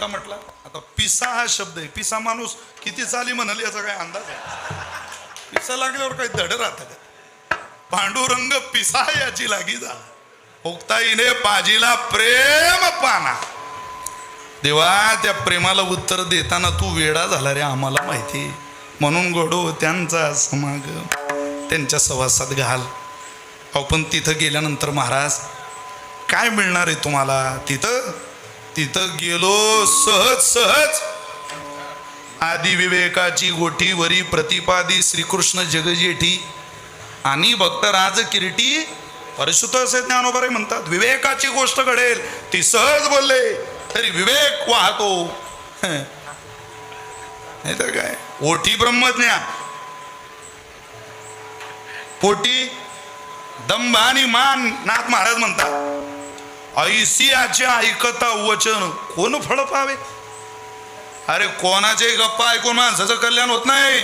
म्हटला. आता पिसा हा शब्द आहे. पिसा माणूस किती चाली म्हणाल याचा काय अंदाज आहे? पिसा लागल्यावर काही धड राहत का? पांडुरंग पिसा याची लागी जा, मुक्ताईने पाजीला प्रेम पाना. देवा, त्या प्रेमाला उत्तर देताना तू वेडा झाला रे, आम्हाला माहिती. म्हणून घडो त्यांचा समागम, त्यांच्या सहवासात घाल. आपण तिथं गेल्यानंतर महाराज काय मिळणार आहे तुम्हाला? तिथं गेलो सहज सहज आदि विवेकाची गोठीवरी प्रतिपादी श्रीकृष्ण जगजेठी आणि भक्त राज किरीटी. परिशुद्ध असे ज्ञानोबरे म्हणतात, विवेकाची गोष्ट घडेल ती सहज बोलले तरी विवेक वाहतो. नाही तर काय, ओठी ब्रह्मज्ञान, पोटी दंभ आणि मान. नाथ महाराज म्हणतात, ऐसियाचे ऐकता वचन कोण फळ पावे. अरे कोणाचे गप्पा ऐकून माणसाचं कल्याण होत नाही.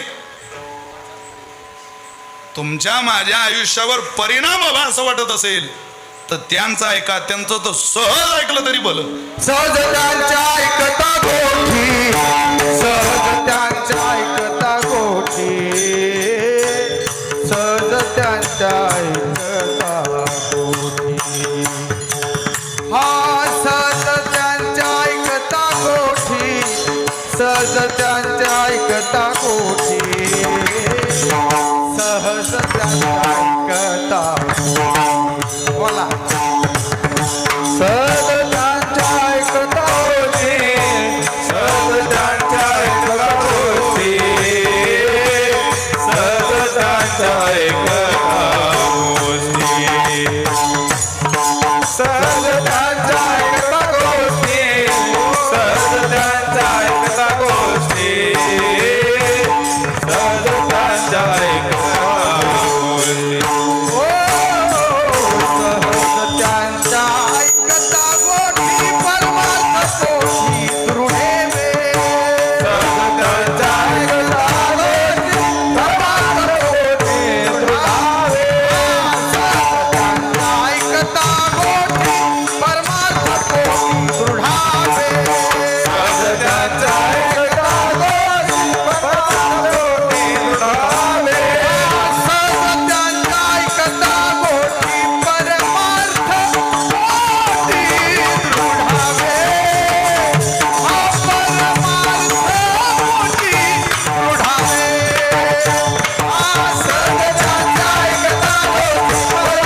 तुमच्या माझ्या आयुष्यावर परिणाम हवा असं वाटत असेल तर त्यांचं ऐका. त्यांचं तर सहज ऐकलं तरी भलं. सहज त्यांच्या ऐकता गोठी, सहज त्यांच्या ऐकता गोठी, सहज त्यांच्या ऐकता गोठी. हा सहज त्यांच्या ऐकता गोठी, सहज त्यांच्या ऐकता गोठी, सहज त्यांच्या ऐकता गोठी. बोला. सहज त्यांच्या ऐकता गोठी, सहज त्यांच्या ऐकता गोठी, सहज त्यांच्या ऐकता गोठी, सहज त्यांच्या ऐकता गोठी, सहज त्यांच्या ऐकता गोष्टी, सहज त्यांच्या ऐकता गोष्टी. सहज त्यांच्या ऐकता गोष्टी परमार्थ कोठी दृढेवे. सहज त्यांच्या ऐकता गोष्टी परमार्थ कोठी दृढावे. सहज त्यांच्या ऐकता गोष्टी परमार्थ कोठी दृढावे. सहज त्यांच्या ऐकता गोष्टी परमार्थ कोठी दृढावे. सहज त्यांच्या ऐकता गोष्टी परमार्थ कोठी दृढावे. हा परमार्थ कोठी दृढावे. हा सहज त्यांच्या ऐकता गोष्टी परमार्थ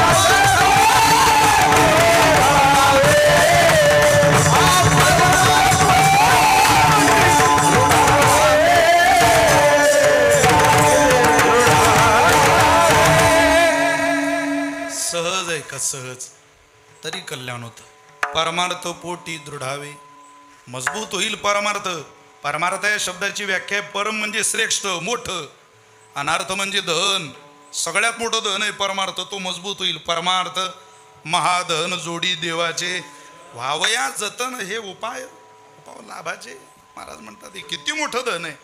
सहज आहे का? सहज तरी कल्याण होतं. परमार्थ पोटी दृढावे, मजबूत होईल परमार्थ. परमार्थ या शब्दाची व्याख्या आहे, परम म्हणजे श्रेष्ठ मोठं, अनार्थ म्हणजे धन. सगळ्यात मोठं धन आहे परमार्थ, तो मजबूत होईल. परमार्थ महाधन जोडी देवाचे व्हावया जतन. हे उपाय लाभाचे. महाराज म्हणतात हे किती मोठं धन आहे.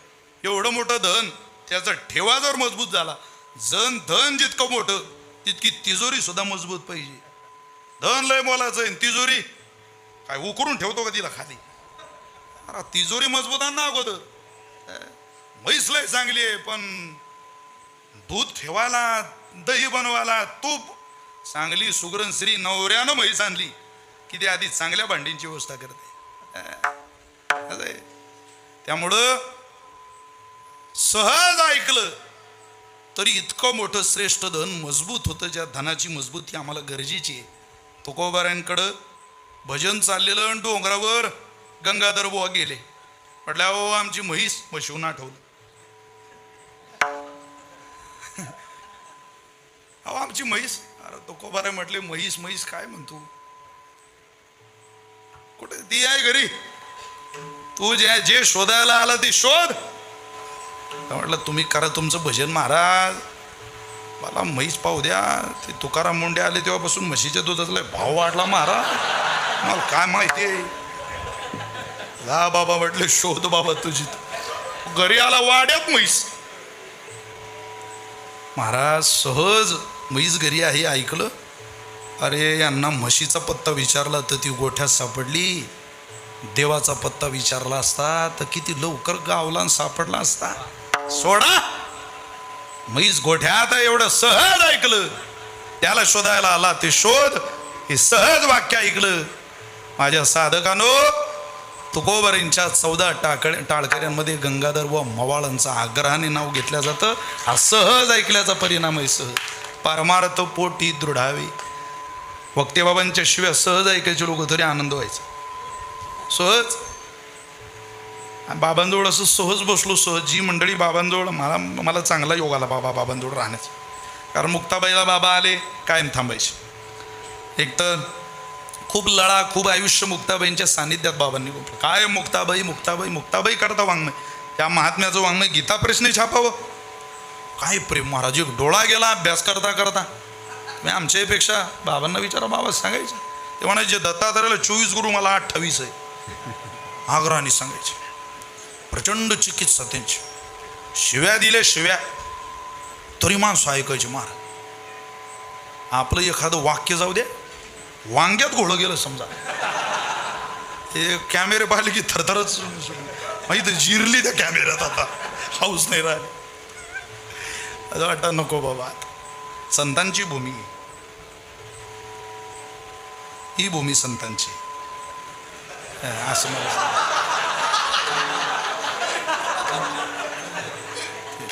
एवढं मोठं धन, त्याचा ठेवा जर मजबूत झाला, धन जितकं मोठं तितकी तिजोरी सुद्धा मजबूत पाहिजे. धन लय मोलाचं आहे, तिजोरी काय उकरून ठेवतो का तिला खाली? अरे तिजोरी मजबूत आण ना अगोदर. म्हैस लय चांगली आहे, पण दूध ठेवायला, दही बनवायला, तूप चांगली सुगरण श्री नवऱ्यानं म्हैस आणली की ती आधी चांगल्या भांडींची व्यवस्था करते. त्यामुळं सहज ऐकलं तरी इतकं मोठं श्रेष्ठ धन मजबूत होतं. ज्या धनाची मजबूती आम्हाला गरजेची आहे. तुकोबारायांकडं भजन चाललेलं आणि डोंगरावर गंगाधर बुवा गेले. म्हटलं अहो आमची म्हशीहून आठवलं. अहो आमची म्हैस. अरे तुकोबाराय म्हटले म्हैस काय म्हणतो, कुठे ती आहे घरी, तू जे शोधायला आला ते शोध. म्हटलं तुम्ही करा तुमचं भजन महाराज, मला म्हैस पाहू द्या. ते तुकाराम मुंडे आले तेव्हापासून म्हशीच्या दुधाचा भाव वाढला महाराज, मला काय माहिती आहे. ला बाबा म्हटले शोध बाबा तुझी. घरी आला वाड्यात म्हैस. महाराज सहज म्हैस घरी आहे ऐकलं. अरे यांना म्हशीचा पत्ता विचारला तर ती गोठ्यात सापडली. देवाचा पत्ता विचारला असता तर किती लवकर गावला सापडला असता. सोडा म्हैस गोठ्यात एवढं सहज ऐकलं, त्याला शोधायला आला ते शोध, हे सहज वाक्य ऐकलं. माझ्या साधकानो, तुकोबरींच्या 14 टाळकऱ्यांमध्ये गंगाधर व मवाळांचं आग्रहाने नाव घेतलं जातं. हा सहज ऐकल्याचा परिणाम आहे. सहज परमार्थ पोटी दृढावे. वक्तेबाबांच्या शिव्या सहज ऐकायचे लोक तरी आनंद व्हायचा. सहज बाबांजवळ असं सहज बसलो. सहज जी मंडळी बाबांजवळ, मला चांगला योग आला बाबांजवळ राहण्याचा. कारण मुक्ताबाईला बाबा आले कायम थांबायचे. एक तर खूप लढा, खूप आयुष्य मुक्ताबाईंच्या सानिध्यात बाबांनी गोपलं. काय मुक्ताबाई मुक्ताबाई मुक्ताबाई करता वाङ्मय, त्या महात्म्याचं वाङ्मय गीता प्रश्न छापावं. काय प्रेम महाराज, एक डोळा गेला अभ्यास करता करता. मी आमच्यापेक्षा बाबांना विचारा, बाबा सांगायचं. ते म्हणायचे दत्तात्रयाला 24 गुरु, मला 28 आहे. आग्रहाने सांगायचे. प्रचंड चिकित्सा त्यांची. शिव्या दिल्या शिव्या तरी माणसं ऐकायचे. महाराज आपलं एखादं वाक्य जाऊ द्या, वांग्यात घोळं गेलं समजा, हे कॅमेरे पाहिले की थरथरच माहिती जिरली त्या कॅमेऱ्यात. आता हाऊस नाही राहिली. असं वाटतं नको बाबा. संतांची भूमी ही भूमी संतांची, असं मला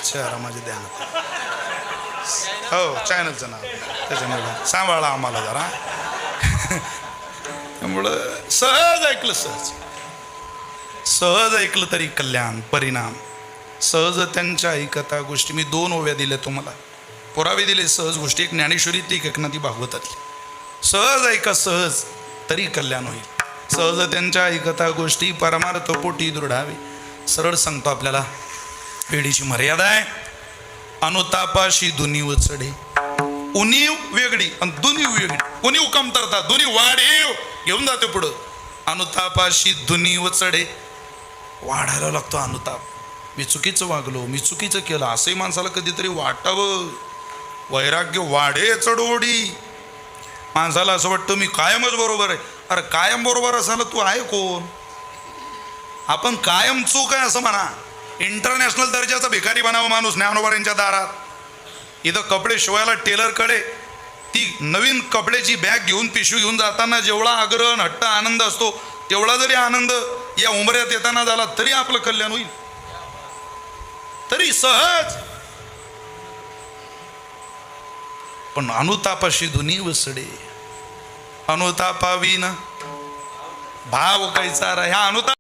शहरा माझ्या ध्यानात. हो, चॅनलचं नाव त्याच्यामुळे सांभाळा आम्हाला जरा. त्यामुळं सहज ऐकलं, सहज ऐकलं तरी कल्याण परिणाम. सहज त्यांच्या ऐकता गोष्टी. मी 2 ओव्या दिल्या तुम्हाला, पुरावे दिले सहज गोष्टी. एक ज्ञानेश्वरीतली, एक एकनाथी भागवतातली. सहज ऐका, सहज तरी कल्याण होईल. सहज त्यांच्या ऐकता गोष्टी परमार्थ पोटी दृढावे. सरळ सांगतो आपल्याला, वेळीची मर्यादा आहे. अनुतापाशी दुनीव चढे. उणीव वेगळी आणि दुनीव वेगळी. उणीव कमतरता, दुनीव वाढीव घेऊन जाते पुढं. अनुतापाशी दुनीव चढे. वाढायला लागतो अनुताप. मी चुकीचं वागलो, मी चुकीचं केलं, असंही माणसाला कधीतरी वाटावं. वैराग्य वाढे चढवडी. माणसाला असं वाटतं मी कायमच बरोबर आहे. अरे कायम बरोबर असायला तू आहे कोण? आपण कायम चूक आहे असं म्हणा. इंटरनॅशनल दर्जाचा भिकारी बनावा माणूस ज्ञानोबांच्या दारात. इथं कपडे शिवायला टेलरकडे ती नवीन कपड्याची बॅग घेऊन, पिशवी घेऊन जाताना जेवढा आग्रह हट्ट आनंद असतो, तेवढा जरी आनंद या उंबऱ्यात येताना झाला तरी आपलं कल्याण होईल. तरी सहज. पण अनुतापाशी दुनीव सडे. अनुतापावीन भाव कैचा ह्या अनुताप